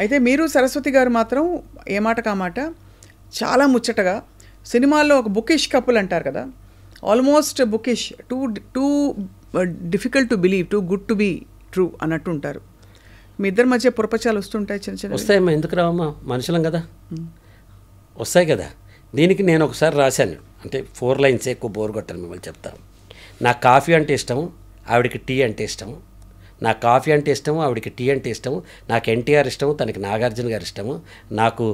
అయితే మీరు సరస్వతి గారు మాత్రం ఏ మాట కామాట చాలా ముచ్చటగా సినిమాల్లో ఒక బుకిష్ కపుల్ అంటారు కదా, almost bookish, too difficult to believe, too good to be true అన్నట్టు ఉంటారు. మీ ఇద్దరి మధ్య పురపచాలు వస్తుంటాయి, చిన్న చిన్న వస్తాయమ్మా, ఎందుకు రావమ్మా, మనుషులం కదా, వస్తాయి కదా. దీనికి నేను ఒకసారి రాశాను, అంటే 4 లైన్స్, ఎక్కువ బోర్ కొట్టాను మిమ్మల్ని చెప్తాను. నాకు కాఫీ అంటే ఇష్టము, ఆవిడకి టీ అంటే ఇష్టము. నాకు కాఫీ అంటే ఇష్టము, ఆవిడకి టీ అంటే ఇష్టము. నాకు ఎన్టీఆర్ ఇష్టము, తనకి నాగార్జున గారు ఇష్టము. నాకు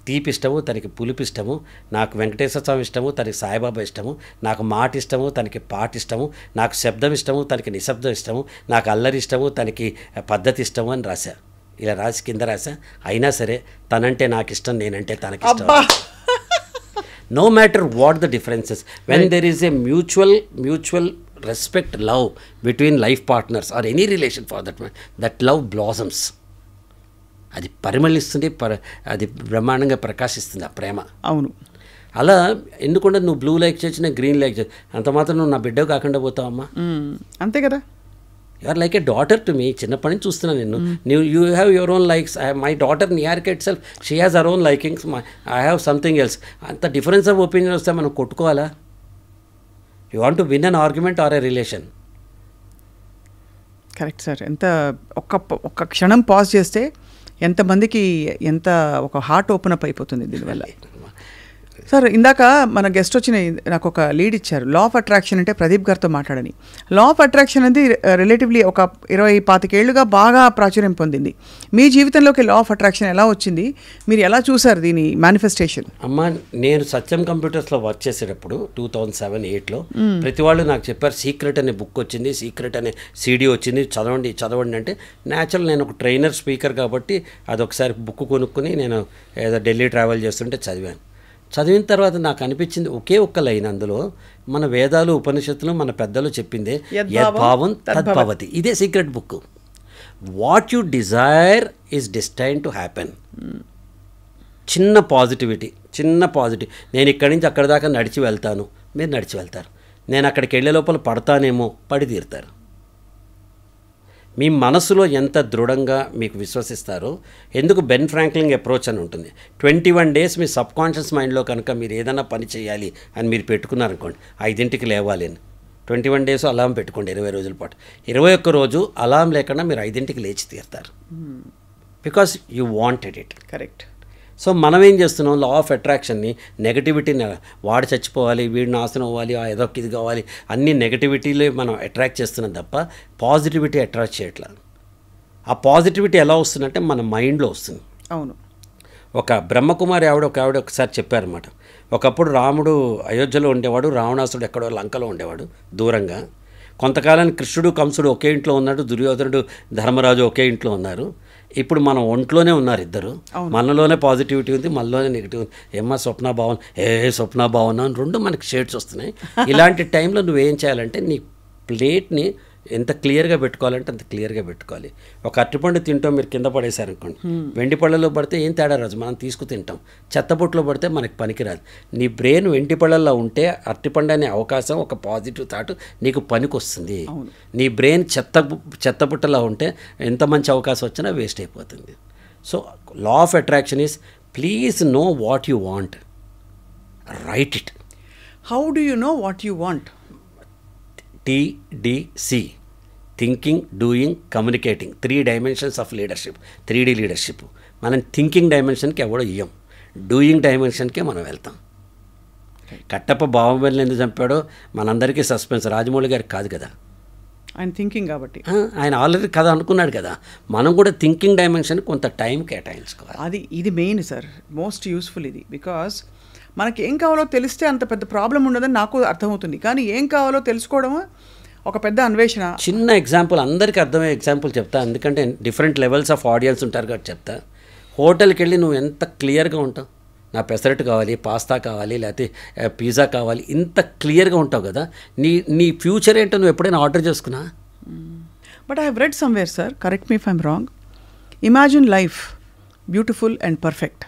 తీపి ఇష్టము, తనకి పులుపు ఇష్టము. నాకు వెంకటేశ్వర స్వామి ఇష్టము, తనకి సాయిబాబా ఇష్టము. నాకు మాట ఇష్టము, తనకి పాట ఇష్టము. నాకు శబ్దం ఇష్టము, తనకి నిశ్శబ్దం ఇష్టము. నాకు అల్లరి ఇష్టము, తనకి పద్ధతి ఇష్టము అని రాశా. ఇలా రాసి కింద రాశా. అయినా సరే తనంటే నాకు ఇష్టం, నేనంటే తనకి ఇష్టం. No matter what the differences, when there is a mutual respect, love between life partners or any relation for that matter, that love blossoms. అది పరిమళిస్తుంది, అది బ్రహ్మాండంగా ప్రకాశిస్తుంది ఆ ప్రేమ. అవును. అలా ఎందుకంటే నువ్వు బ్లూ లైక్ చేసిన గ్రీన్ లైక్ చేసి అంత మాత్రం నువ్వు నా బిడ్డ కాకుండా పోతావమ్మా. అంతే కదా. You are like a daughter to me. చిన్నప్పటి నుంచి చూస్తున్నాను నిన్ను. You have your own likes. My daughter Niyarika itself, she has her own likings, I have something else. అంత డిఫరెన్స్ ఆఫ్ ఒపీనియన్ వస్తే మనం కొట్టుకోవాలా? You want to win an argument or a relation. Correct sir. ఎంత ఒక్క క్షణం pause చేస్తే ఎంతమందికి ఎంత ఒక హార్ట్ ఓపెన్ అప్ అయిపోతుంది దీనివల్ల. సార్, ఇందాక మన గెస్ట్ వచ్చిన నాకు ఒక లీడ్ ఇచ్చారు, లా ఆఫ్ అట్రాక్షన్ అంటే ప్రదీప్ గారితో మాట్లాడని. లా ఆఫ్ అట్రాక్షన్ అనేది రిలేటివ్లీ ఒక 20-25 ఏళ్ళుగా బాగా ప్రాచుర్యం పొందింది. మీ జీవితంలోకి లా ఆఫ్ అట్రాక్షన్ ఎలా వచ్చింది, మీరు ఎలా చూసారు దీని మేనిఫెస్టేషన్? అమ్మ, నేను సత్యం కంప్యూటర్స్లో వర్క్ చేసేటప్పుడు 2007-8లో ప్రతి వాళ్ళు నాకు చెప్పారు, సీక్రెట్ అనే బుక్ వచ్చింది, సీక్రెట్ అనే సీడీ వచ్చింది, చదవండి అంటే న్యాచురల్ నేను ఒక ట్రైనర్ స్పీకర్ కాబట్టి అదొకసారి బుక్ కొనుక్కుని నేను ఏదో ఢిల్లీ ట్రావెల్ చేస్తుంటే చదివిన తర్వాత నాకు అనిపించింది ఒకే ఒక్క లైన్ అందులో, మన వేదాలు ఉపనిషత్తులు మన పెద్దలు చెప్పిందే, యద్భావం తద్భవతి. ఇదే secret book. What you Dzire is destined to happen. చిన్న పాజిటివిటీ. నేను ఇక్కడి నుంచి అక్కడి దాకా నడిచి వెళ్తాను, మీరు నడిచి వెళ్తారు. నేను అక్కడికి వెళ్ళే లోపల పడతానేమో, పడి తీరుతారు. మీ మనసులో ఎంత దృఢంగా మీకు విశ్వసిస్తారో, ఎందుకు బెన్ ఫ్రాంక్లిన్ అప్రోచ్ అని ఉంటుంది. 21 days మీ సబ్ కాన్షియస్ మైండ్లో కనుక మీరు ఏదైనా పని చేయాలి అని మీరు పెట్టుకున్నారనుకోండి, 5ంటికి లేవాలి అని 21 days అలారం పెట్టుకోండి, 20 రోజుల పాటు. 21 రోజు అలారం లేకుండా మీరు 5ంటికి లేచి తీరుతారు. Because you wanted it. Correct. So మనం ఏం చేస్తున్నాం, లా ఆఫ్ అట్రాక్షన్ని నెగటివిటీని, వాడు చచ్చిపోవాలి, వీడు నాశనం అవ్వాలి, ఏదో ఇది కావాలి, అన్ని నెగటివిటీలో మనం అట్రాక్ట్ చేస్తున్నాం తప్ప పాజిటివిటీ అట్రాక్ట్ చేయట్లా. ఆ పాజిటివిటీ ఎలా వస్తుందంటే మన మైండ్లో వస్తుంది. అవును. ఒక బ్రహ్మకుమారి ఆవిడ ఒకసారి చెప్పారన్నమాట, ఒకప్పుడు రాముడు అయోధ్యలో ఉండేవాడు, రావణాసుడు ఎక్కడో లంకలో ఉండేవాడు దూరంగా. కొంతకాలానికి కృష్ణుడు కంసుడు ఒకే ఇంట్లో ఉన్నాడు, దుర్యోధనుడు ధర్మరాజు ఒకే ఇంట్లో ఉన్నారు. ఇప్పుడు మనం ఒంట్లోనే ఉన్నారు ఇద్దరు. మనలోనే పాజిటివిటీ ఉంది, మనలోనే నెగిటివ్ ఉంది. ఏమ్మా స్వప్న భావన, స్వప్న భావన అని 2 మనకి షేడ్స్ వస్తున్నాయి. ఇలాంటి టైంలో నువ్వేం చేయాలంటే నీ ప్లేట్ని ఎంత క్లియర్గా పెట్టుకోవాలంటే అంత క్లియర్గా పెట్టుకోవాలి. ఒక అరటిపండు తింటాం, మీరు కింద పడేశారనుకోండి, వెండి పళ్ళలో పడితే ఏం తేడా రాదు, మనం తీసుకు తింటాం. చెత్తబుట్టలో పడితే మనకి పనికిరాదు. నీ బ్రెయిన్ వెండి పళ్ళల్లో ఉంటే అరటిపండు అనే అవకాశం, ఒక పాజిటివ్ థాట్ నీకు పనికి వస్తుంది. నీ బ్రెయిన్ చెత్తబుట్టలో ఉంటే ఎంత మంచి అవకాశం వచ్చినా వేస్ట్ అయిపోతుంది. So law of attraction is, please know what you want, right it. How do you know what you want? TDC, thinking, doing, communicating. 3 dimensions of leadership, 3D leadership. మనం థింకింగ్ డైమెన్షన్కి ఎవడో ఇయ్యం, doing డైమెన్షన్కే మనం వెళ్తాం. కట్టప్ప బాహుబలిని ఎందుకు చంపాడో మనందరికీ suspense, Rajamouli గారికి కాదు కదా, ఆయన థింకింగ్ కాబట్టి. ఆయన ఆల్రెడీ కథ అనుకున్నాడు కదా. మనం కూడా థింకింగ్ డైమెన్షన్ కొంత టైం కేటాయించుకోవాలి. ఇది మెయిన్ సార్, మోస్ట్ యూస్ఫుల్ ఇది. బికాస్ మనకి ఏం కావాలో తెలిస్తే అంత పెద్ద ప్రాబ్లం ఉండదని నాకు అర్థమవుతుంది. కానీ ఏం కావాలో తెలుసుకోవడం ఒక పెద్ద అన్వేషణ. చిన్న ఎగ్జాంపుల్, అందరికీ అర్థమయ్యే ఎగ్జాంపుల్ చెప్తా, ఎందుకంటే డిఫరెంట్ లెవెల్స్ ఆఫ్ ఆడియన్స్ ఉంటారు కాబట్టి చెప్తా. హోటల్కి వెళ్ళి నువ్వు ఎంత క్లియర్గా ఉంటావు, నా పెసరట్టు కావాలి, పాస్తా కావాలి, లేకపోతే పిజ్జా కావాలి, ఇంత క్లియర్గా ఉంటావు కదా. నీ ఫ్యూచర్ ఏంటో నువ్వు ఎప్పుడైనా ఆర్డర్ చేసుకున్నా? But I have read somewhere sir, correct me if I'm wrong, imagine life beautiful and perfect.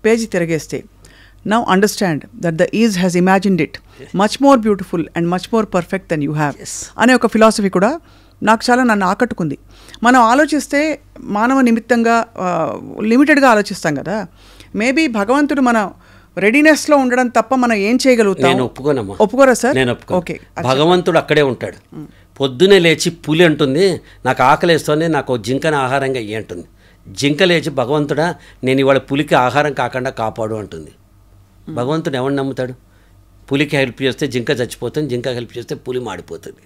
Page తిరగేస్తే, now understand that the ease has imagined it much more beautiful and much more perfect than you have. అనే ఒక philosophy కూడా నాకు చాలా నన్ను ఆకట్టుకుంది. మనం ఆలోచిస్తే మానవ నిమిత్తంగా లిమిటెడ్గా ఆలోచిస్తాం కదా. మేబీ భగవంతుడు మన రెడీనెస్లో ఉండడం తప్ప మనం ఏం చేయగలుగుతాం? నేను ఒప్పుకోనమ్మా. ఒప్పుకోరా సార్? నేను ఒప్పుకో. ఓకే, భగవంతుడు అక్కడే ఉంటాడు. పొద్దునే లేచి పులి అంటుంది నాకు ఆకలేస్తోంది, నాకు జింకని ఆహారంగా ఇయ్యి అంటుంది. జింక లేచి భగవంతుడా నేను ఇవాళ పులికి ఆహారం కాకుండా కాపాడు అంటుంది. భగవంతుడు ఎవరిని నమ్ముతాడు? పులికి హెల్ప్ చేస్తే జింక చచ్చిపోతుంది, జింక హెల్ప్ చేస్తే పులి మాడిపోతుంది.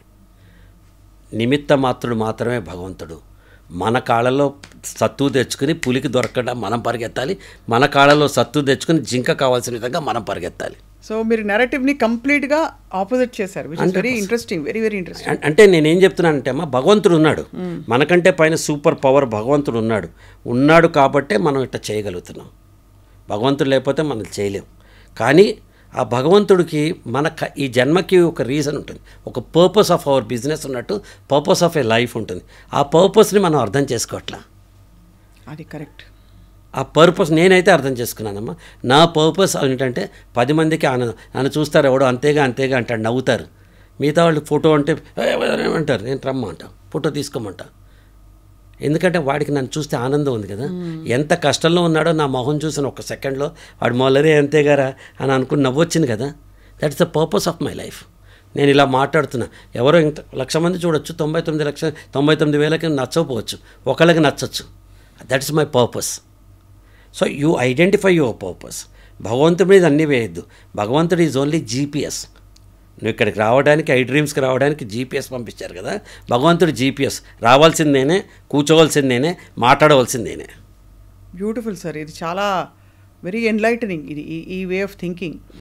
నిమిత్త మాత్రుడు మాత్రమే భగవంతుడు. మన కాళ్ళలో సత్తు తెచ్చుకుని పులికి దొరకకుండా మనం పరిగెత్తాలి, మన కాళ్ళలో సత్తు తెచ్చుకుని జింక కావాల్సిన విధంగా మనం పరిగెత్తాలి. సో మీరు నెరేటివ్ని కంప్లీట్గా ఆపోజిట్ చేశారు, which is very interesting, very very interesting. అంటే నేనేం చెప్తున్నానంటే అమ్మా, భగవంతుడు ఉన్నాడు, మనకంటే పైన సూపర్ పవర్ భగవంతుడు ఉన్నాడు కాబట్టే మనం ఇట్లా చేయగలుగుతున్నాం. భగవంతుడు లేకపోతే మనం చేయలేం. కానీ ఆ భగవంతుడికి ఈ జన్మకి ఒక రీజన్ ఉంటుంది, ఒక పర్పస్ ఆఫ్ అవర్ బిజినెస్ ఉన్నట్టు పర్పస్ ఆఫ్ ఏ లైఫ్ ఉంటుంది. ఆ పర్పస్ని మనం అర్థం చేసుకోవట్లా. అది కరెక్ట్. ఆ పర్పస్ నేనైతే అర్థం చేసుకున్నానమ్మా. నా పర్పస్ ఏంటంటే 10 మందికి ఆనందం. నన్ను చూస్తారు ఎవడో అంతేగా అంటాడు, నవ్వుతారు. మిగతా వాళ్ళు ఫోటో అంటే ఏమంటారు, నేను రమ్మంటా, ఫోటో తీసుకోమంటా. ఎందుకంటే వాడికి నన్ను చూస్తే ఆనందం ఉంది కదా. ఎంత కష్టంలో ఉన్నాడో నా మొహం చూసిన ఒక సెకండ్లో వాడు మొలరే అంతేగారా అని అనుకుని నవ్వొచ్చింది కదా. That is the purpose of my life. నేను ఇలా మాట్లాడుతున్నా, ఎవరో ఇంత 1,00,000 మంది చూడొచ్చు, 99,99,000కి నచ్చకపోవచ్చు, ఒకళ్ళకి నచ్చచ్చు. That is my purpose. So you identify your purpose. భగవంతుడి మీద అన్నీ వేయద్దు. భగవంతుడు ఈజ్ ఓన్లీ జీపీఎస్. నువ్వు ఇక్కడికి రావడానికి, ఐ డ్రీమ్స్కి రావడానికి జీపీఎస్ పంపించారు కదా. భగవంతుడు జీపీఎస్. రావాల్సిందేనే, కూర్చోవలసిందేనే, మాట్లాడవలసిందేనే. బ్యూటిఫుల్ సార్, ఇది చాలా వెరీ ఎన్లైటనింగ్, ఇది ఈ వే ఆఫ్ థింకింగ్.